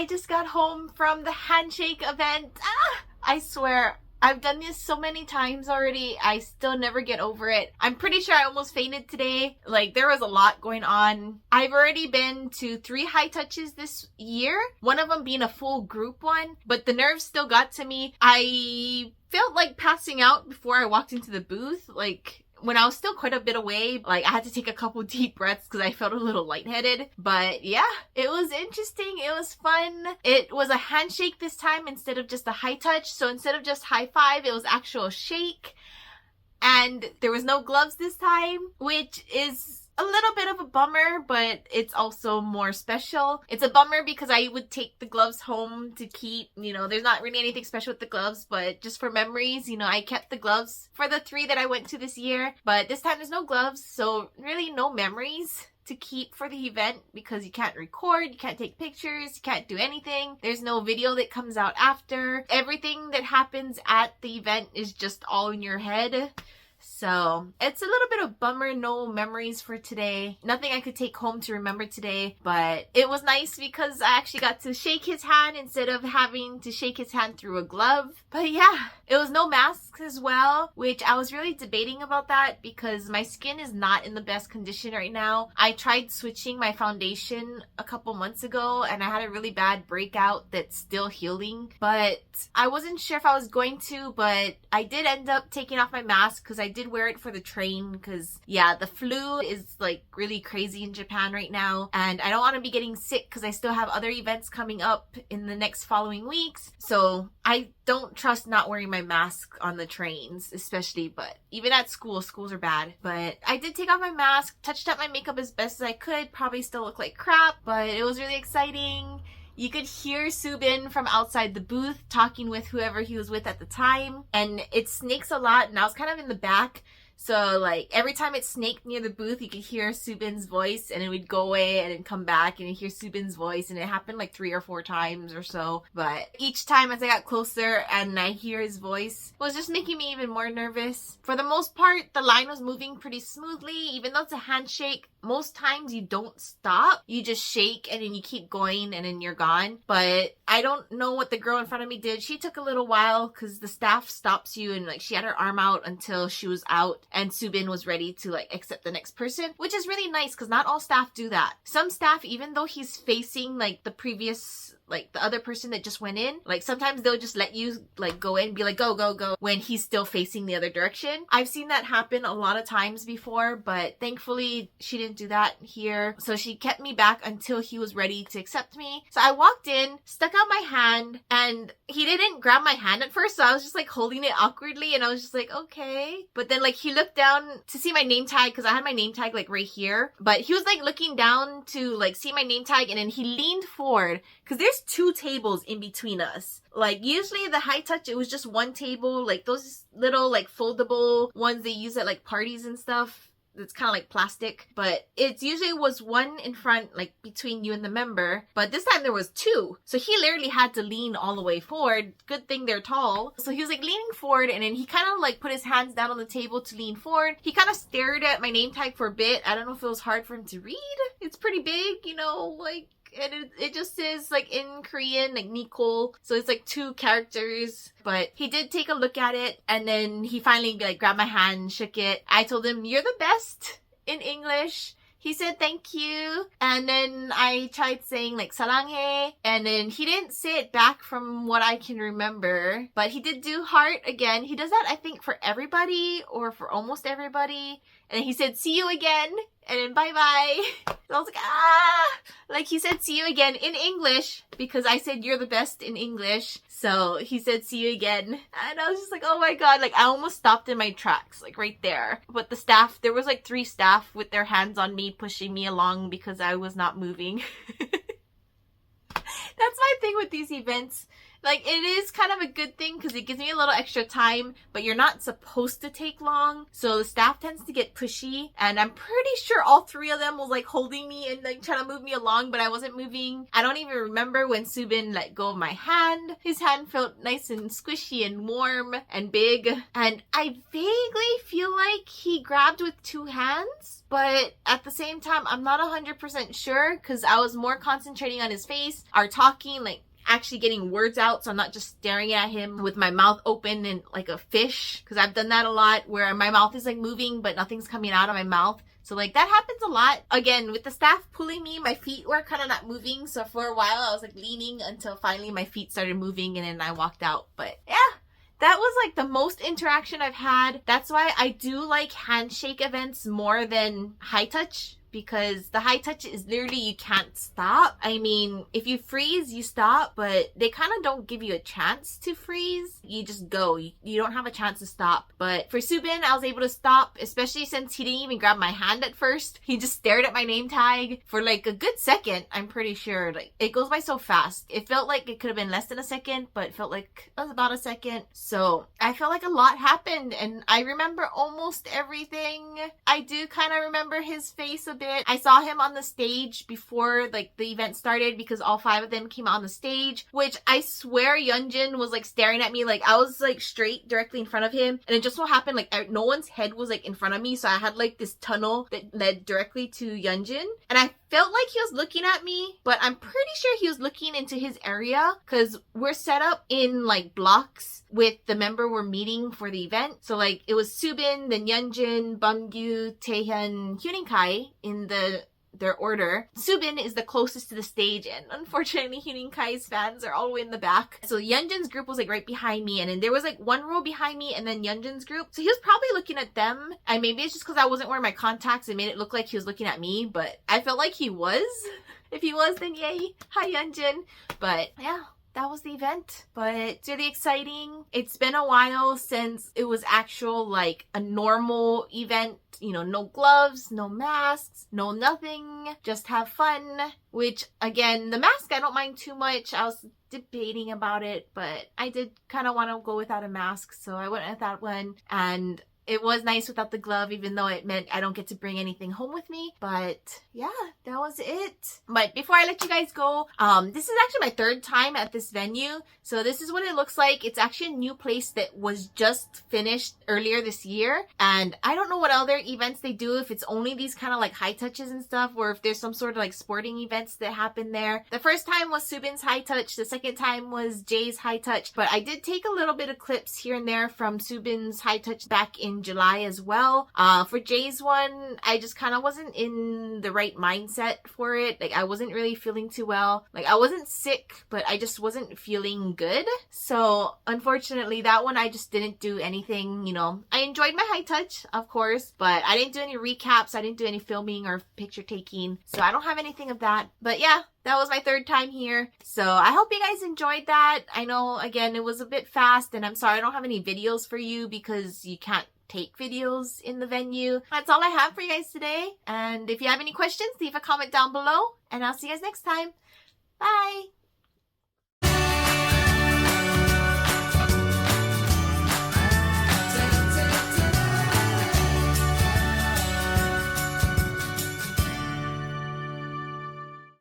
just got home from the handshake event. I swear, I've done this so many times already. I still never get over it. I'm pretty sure I almost fainted today. Like, there was a lot going on. I've already been to 3 high touches this year. One of them being a full group one. But the nerves still got to me. I felt like passing out before I walked into the booth. Like, when I was still quite a bit away, like, I had to take a couple deep breaths because I felt a little lightheaded. But yeah, it was interesting. It was fun. It was a handshake this time instead of just a high touch. So instead of just high five, it was actual shake. And there was no gloves this time, which is a little bit of a bummer, but it's also more special. It's a bummer because I would take the gloves home to keep. You know, there's not really anything special with the gloves, but just for memories, you know, I kept the gloves for the 3 that I went to this year. But this time there's no gloves, so really no memories to keep for the event because you can't record, you can't take pictures, you can't do anything. There's no video that comes out after. Everything that happens at the event is just all in your head. So it's a little bit of bummer, no memories for today. Nothing I could take home to remember today, but it was nice because I actually got to shake his hand instead of having to shake his hand through a glove. But yeah, it was no masks as well, which I was really debating about that because my skin is not in the best condition right now. I tried switching my foundation a couple months ago and I had a really bad breakout that's still healing, but I wasn't sure if I was going to, but I did end up taking off my mask because I did wear it for the train because yeah, the flu is like really crazy in Japan right now and I don't want to be getting sick because I still have other events coming up in the next following weeks. So I don't trust not wearing my mask on the trains, especially, but even at schools are bad. But I did take off my mask, touched up my makeup as best as I could, probably still look like crap, but it was really exciting. You could hear Soobin from outside the booth talking with whoever he was with at the time. And it snakes a lot, and I was kind of in the back. So, like, every time it snaked near the booth, you could hear Soobin's voice, and it would go away and then come back, and you'd hear Soobin's voice, and it happened like 3 or 4 times or so. But each time as I got closer and I hear his voice, it was just making me even more nervous. For the most part, the line was moving pretty smoothly. Even though it's a handshake, most times you don't stop. You just shake, and then you keep going, and then you're gone. But I don't know what the girl in front of me did. She took a little while, because the staff stops you, and, like, she had her arm out until she was out. And Soobin was ready to like accept the next person, which is really nice because not all staff do that. Some staff, even though he's facing like the previous, like the other person that just went in, like sometimes they'll just let you like go in, be like go go go when he's still facing the other direction. I've seen that happen a lot of times before, but thankfully she didn't do that here. So she kept me back until he was ready to accept me. So I walked in, stuck out my hand, and he didn't grab my hand at first, so I was just like holding it awkwardly, and I was just like, okay. But then like he looked down to see my name tag because I had my name tag like right here, but he was like looking down to like see my name tag, and then he leaned forward because there's 2 tables in between us. Like usually the high touch, it was just 1 table, like those little like foldable ones they use at like parties and stuff. It's kind of like plastic, but it usually was 1 in front, like between you and the member, but this time there was 2. So he literally had to lean all the way forward. Good thing they're tall. So he was like leaning forward, and then he kind of like put his hands down on the table to lean forward. He kind of stared at my name tag for a bit. I don't know if it was hard for him to read. It's pretty big, you know, like, and it just says like in Korean like Nicole, so it's like 2 characters. But he did take a look at it, and then he finally like grabbed my hand, shook it. I told him, "You're the best," in English. He said thank you, and then I tried saying like 사랑해, and then he didn't say it back from what I can remember, but he did do heart again. He does that I think for everybody or for almost everybody. And he said see you again, and then bye bye. And I was like, like he said see you again in English because I said you're the best in English. So he said see you again, and I was just like, oh my god, like I almost stopped in my tracks like right there. But the staff, there was like 3 staff with their hands on me pushing me along because I was not moving. That's my thing with these events. Like, it is kind of a good thing because it gives me a little extra time, but you're not supposed to take long. So the staff tends to get pushy, and I'm pretty sure all three of them was like holding me and like trying to move me along, but I wasn't moving. I don't even remember when Soobin let go of my hand. His hand felt nice and squishy and warm and big, and I vaguely feel like he grabbed with two hands, but at the same time, I'm not 100% sure because I was more concentrating on his face, our talking, like actually getting words out, so I'm not just staring at him with my mouth open and like a fish, because I've done that a lot where my mouth is like moving but nothing's coming out of my mouth. So like that happens a lot. Again, with the staff pulling me, my feet were kind of not moving, so for a while I was like leaning until finally my feet started moving and then I walked out. But yeah, that was like the most interaction I've had. That's why I do like handshake events more than high touch, because the high touch is literally you can't stop. I mean, if you freeze, you stop, but they kind of don't give you a chance to freeze. You just go. You don't have a chance to stop. But for Soobin, I was able to stop, especially since he didn't even grab my hand at first. He just stared at my name tag for like a good second, I'm pretty sure. Like, it goes by so fast. It felt like it could have been less than a second, but it felt like it was about a second. So I felt like a lot happened, and I remember almost everything. I do kind of remember his face a bit. I saw him on the stage before like the event started because all five of them came out on the stage, which I swear Yeonjun was like staring at me. Like, I was like straight directly in front of him, and it just so happened like no one's head was like in front of me, so I had like this tunnel that led directly to Yeonjun, and I felt like he was looking at me, but I'm pretty sure he was looking into his area because we're set up in like blocks with the member we're meeting for the event. So like it was Soobin, then Yeonjun, Bumgyu, Taehyun, Hyunin in their order. Soobin is the closest to the stage, and unfortunately Hyunin Kai's fans are all the way in the back. So Yeonjun's group was like right behind me, and then there was like one row behind me and then Yeonjun's group. So he was probably looking at them, and maybe it's just because I wasn't wearing my contacts, it made it look like he was looking at me, but I felt like he was. If he was, then yay. Hi Yeonjun. But yeah, that was the event, but it's really exciting. It's been a while since it was actual like a normal event, you know, no gloves, no masks, no nothing, just have fun. Which again, the mask I don't mind too much. I was debating about it, but I did kind of want to go without a mask, so I went with that one. And it was nice without the glove, even though it meant I don't get to bring anything home with me. But yeah, that was it. But before I let you guys go, this is actually my third time at this venue. So this is what it looks like. It's actually a new place that was just finished earlier this year. And I don't know what other events they do, if it's only these kind of like high touches and stuff, or if there's some sort of like sporting events that happen there. The first time was Soobin's high touch. The second time was Jay's high touch. But I did take a little bit of clips here and there from Soobin's high touch back in July as well. For Jay's one, I just kind of wasn't in the right mindset for it. Like, I wasn't really feeling too well. Like, I wasn't sick, but I just wasn't feeling good. So unfortunately, that one I just didn't do anything. You know, I enjoyed my high touch, of course, but I didn't do any recaps. I didn't do any filming or picture taking, so I don't have anything of that. But yeah, that was my third time here. So I hope you guys enjoyed that. I know, again, it was a bit fast, and I'm sorry I don't have any videos for you because you can't take videos in the venue. That's all I have for you guys today. And if you have any questions, leave a comment down below, and I'll see you guys next time. Bye!